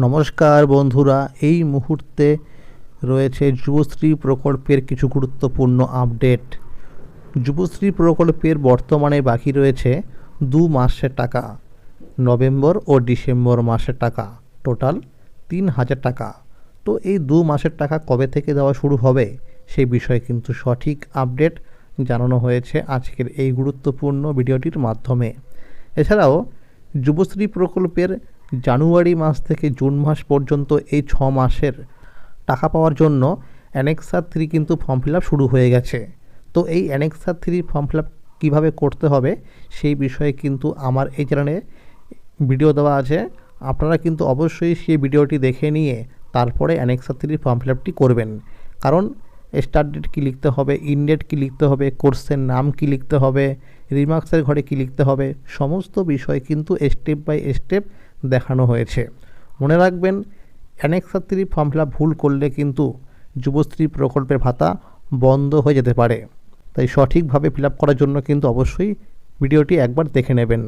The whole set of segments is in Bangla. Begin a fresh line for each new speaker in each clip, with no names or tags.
নমস্কার বন্ধুরা, এই মুহূর্তে রয়েছে যুবশ্রী প্রকল্পের কিছু গুরুত্বপূর্ণ আপডেট। যুবশ্রী প্রকল্পের বর্তমানে বাকি রয়েছে 2 মাসের টাকা, নভেম্বর ও ডিসেম্বর মাসের টাকা, টোটাল 3,000 টাকা। তো এই 2 মাসের টাকা কবে থেকে দেওয়া শুরু হবে সেই বিষয়ে কিন্তু সঠিক আপডেট জানানো হয়েছে আজকের এই গুরুত্বপূর্ণ ভিডিওটির মাধ্যমে। এছাড়াও যুবশ্রী প্রকল্পের জানুয়ারি মাস থেকে জুন মাস পর্যন্ত এই 6 মাসের টাকা পাওয়ার জন্য অ্যানেক্সার 3 কিন্তু ফর্ম ফিল আপ শুরু হয়ে গেছে। তো এই অ্যানেক্সার 3 ফর্ম ফিল আপ কীভাবে করতে হবে সেই বিষয়ে কিন্তু আমার এই চ্যানেলে ভিডিও দেওয়া আছে। আপনারা কিন্তু অবশ্যই সেই ভিডিওটি দেখে নিয়ে তারপরে অ্যানেক্সার 3 ফর্ম ফিল আপটি করবেন। কারণ স্টার্ট ডেট কী লিখতে হবে, ইনডেট কী লিখতে হবে, কোর্সের নাম কী লিখতে হবে, রিমার্কসের ঘরে কী লিখতে হবে, সমস্ত বিষয় কিন্তু স্টেপ বাই স্টেপ দেখানো হয়েছে। মনে রাখবেন, অ্যানেক্সার 3 ফর্ম ফিল আপ ভুল করলে কিন্তু যুবশ্রী প্রকল্পের ভাতা বন্ধ হয়ে যেতে পারে। তাই সঠিকভাবে ফিল আপ করার জন্য কিন্তু অবশ্যই ভিডিওটি একবার দেখে নেবেন।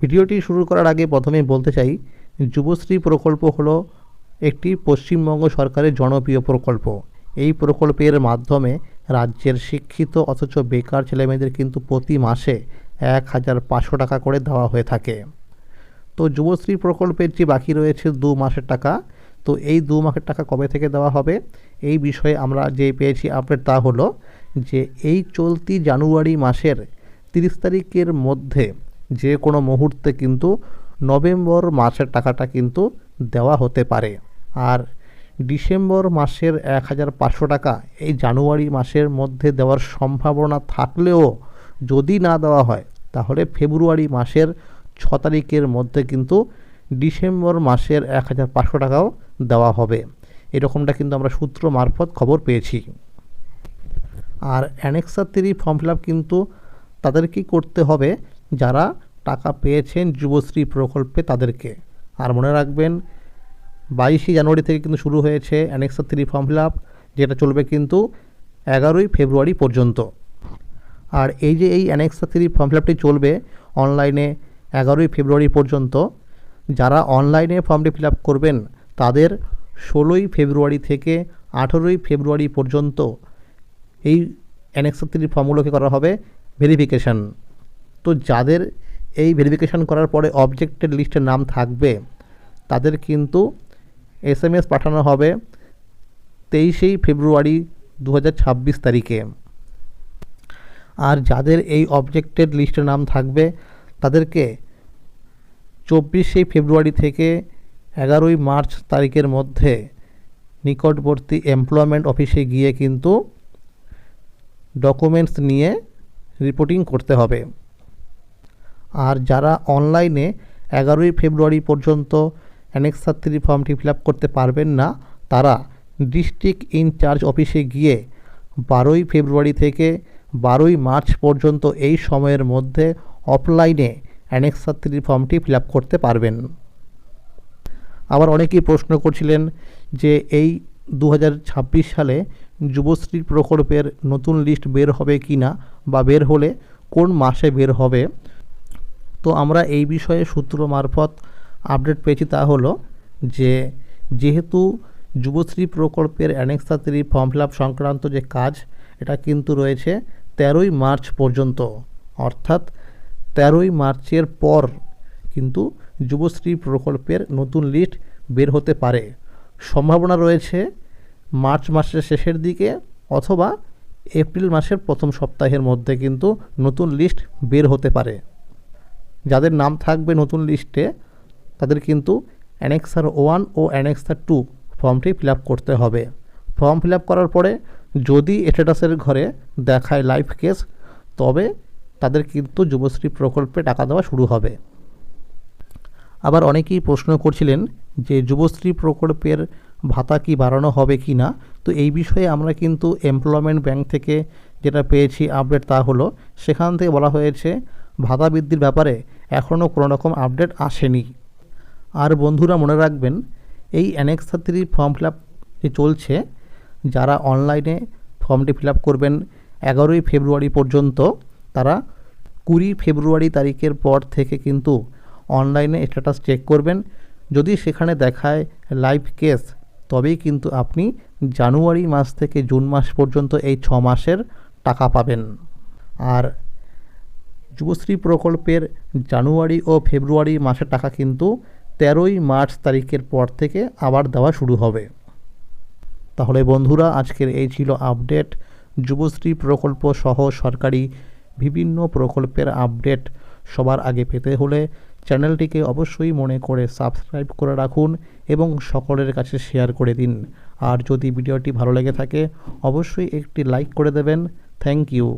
ভিডিওটি শুরু করার আগে প্রথমেই বলতে চাই, যুবশ্রী প্রকল্প হলো একটি পশ্চিমবঙ্গ সরকারের জনপ্রিয় প্রকল্প। এই প্রকল্পের মাধ্যমে রাজ্যের শিক্ষিত অথচ বেকার ছেলেমেয়েদের কিন্তু প্রতি মাসে 1,500 টাকা করে দেওয়া হয়ে থাকে। তো যুবশ্রী প্রকল্পের যে বাকি রয়েছে 2 মাসের টাকা, তো এই 2 মাসের টাকা কবে থেকে দেওয়া হবে এই বিষয়ে আমরা যে পেয়েছি আপডেট তা হলো যে এই চলতি জানুয়ারি মাসের 30 তারিখের মধ্যে যে কোনো মুহূর্তে কিন্তু নভেম্বর মাসের টাকাটা কিন্তু দেওয়া হতে পারে। আর ডিসেম্বর মাসের 1,500 টাকা এই জানুয়ারি মাসের মধ্যে দেওয়ার সম্ভাবনা থাকলেও যদি না দেওয়া হয় তাহলে ফেব্রুয়ারি মাসের 6 তারিখের মধ্যে কিন্তু ডিসেম্বর মাসের 1,500 টাকাও দেওয়া হবে। এরকমটা কিন্তু আমরা সূত্র মারফত খবর পেয়েছি। আর অ্যানেক্সার 3 ফর্ম ফিল আপ কিন্তু তাদেরকেই করতে হবে যারা টাকা পেয়েছেন যুবশ্রী প্রকল্পে তাদেরকে। আর মনে রাখবেন, 22 জানুয়ারি থেকে কিন্তু শুরু হয়েছে অ্যানেক্সার 3 ফর্ম ফিল আপ, যেটা চলবে কিন্তু 11 ফেব্রুয়ারি পর্যন্ত। আর এই যে এই অ্যানেক্সার 3 ফর্ম ফিল আপটি চলবে অনলাইনে 11 ফেব্রুয়ারি পর্যন্ত। যারা অনলাইনে ফর্মটি ফিল আপ করবেন তাদের 16 ফেব্রুয়ারি থেকে 18 ফেব্রুয়ারি পর্যন্ত এই অ্যানেক্সার 3 ফর্মগুলোকে করা হবে ভেরিফিকেশান। তো যাদের এই ভেরিফিকেশান করার পরে অবজেক্টেড লিস্টের নাম থাকবে তাদের কিন্তু SMS পাঠানো হবে 23 ফেব্রুয়ারি 2026 তারিখে। আর যাদের এই অবজেক্টেড লিস্টের নাম থাকবে তাদেরকে 24 ফেব্রুয়ারি থেকে 11 মার্চ তারিখের মধ্যে নিকটবর্তী এমপ্লয়মেন্ট অফিসে গিয়ে কিন্তু ডকুমেন্টস নিয়ে রিপোর্টিং করতে হবে। আর যারা অনলাইনে 11 ফেব্রুয়ারি পর্যন্ত অ্যানেক্সার 3 ফর্মটি ফিল আপ করতে পারবেন না, তারা ডিস্ট্রিক্ট ইনচার্জ অফিসে গিয়ে 12 ফেব্রুয়ারি থেকে 12 মার্চ পর্যন্ত এই সময়ের মধ্যে অফলাইনে অ্যানেক্সার 3 ফর্মটি ফিল আপ করতে পারবেন। আবার অনেকেই প্রশ্ন করছিলেন যে এই 2026 সালে যুবশ্রী প্রকল্পের নতুন লিস্ট বের হবে কি না, বা বের হলে কোন মাসে বের হবে। তো আমরা এই বিষয়ে সূত্র মারফত আপডেট পেয়েছি, তা হলো যে যেহেতু যুবশ্রী প্রকল্পের অ্যানেক্সার 3 ফর্ম ফিল আপ সংক্রান্ত যে কাজ এটা কিন্তু রয়েছে 13 মার্চ পর্যন্ত, অর্থাৎ 13 মার্চের পর কিন্তু যুবশ্রী প্রকল্পের নতুন লিস্ট বের হতে পারে। সম্ভাবনা রয়েছে মার্চ মাসের শেষের দিকে অথবা এপ্রিল মাসের প্রথম সপ্তাহের মধ্যে কিন্তু নতুন লিস্ট বের হতে পারে। যাদের নাম থাকবে নতুন লিস্টে তাদের কিন্তু অ্যানেক্সার 1 ও অ্যানেক্সার 2 ফর্মটি ফিল আপ করতে হবে। ফর্ম ফিল আপ করার পরে যদি স্ট্যাটাসের ঘরে দেখায় লাইভ কেস, তবে তাদের কিন্তু যুবশ্রী প্রকল্পে টাকা দেওয়া শুরু হবে। আবার অনেকেই প্রশ্ন করছিলেন যে যুবশ্রী প্রকল্পের ভাতা কি বাড়ানো হবে কি না। তো এই বিষয়ে আমরা কিন্তু এমপ্লয়মেন্ট ব্যাংক থেকে যেটা পেয়েছি আপডেট তা হলো, সেখান থেকে বলা হয়েছে ভাতা বৃদ্ধির ব্যাপারে এখনও কোনো রকম আপডেট আসেনি। আর বন্ধুরা মনে রাখবেন, এই অ্যানেক্সার 3 ফর্ম ফিল আপ যে চলছে, যারা অনলাইনে ফর্মটি ফিল আপ করবেন 11 ফেব্রুয়ারি পর্যন্ত, তারা 20 ফেব্রুয়ারি তারিখের পর থেকে কিন্তু অনলাইনে স্ট্যাটাস চেক করবেন যদি সেখানে দেখায় লাইভ কেস, তবেই কিন্তু আপনি জানুয়ারি মাস থেকে জুন মাস পর্যন্ত এই 6 মাসের টাকা পাবেন। আর যুবশ্রী প্রকল্পের জানুয়ারি ও ফেব্রুয়ারি মাসের টাকা কিন্তু 13ই মার্চ তারিখের পর থেকে আবার দেওয়া শুরু হবে। তাহলে বন্ধুরা, আজকের এই ছিল আপডেট। যুবশ্রী প্রকল্প সহ সরকারি বিভিন্ন প্রকল্পের আপডেট সবার আগে পেতে হলে চ্যানেলটিকে অবশ্যই মনে করে সাবস্ক্রাইব করে রাখুন এবং সকলের কাছে শেয়ার করে দিন। আর যদি ভিডিওটি ভালো লেগে থাকে অবশ্যই একটি লাইক করে দেবেন। Thank you.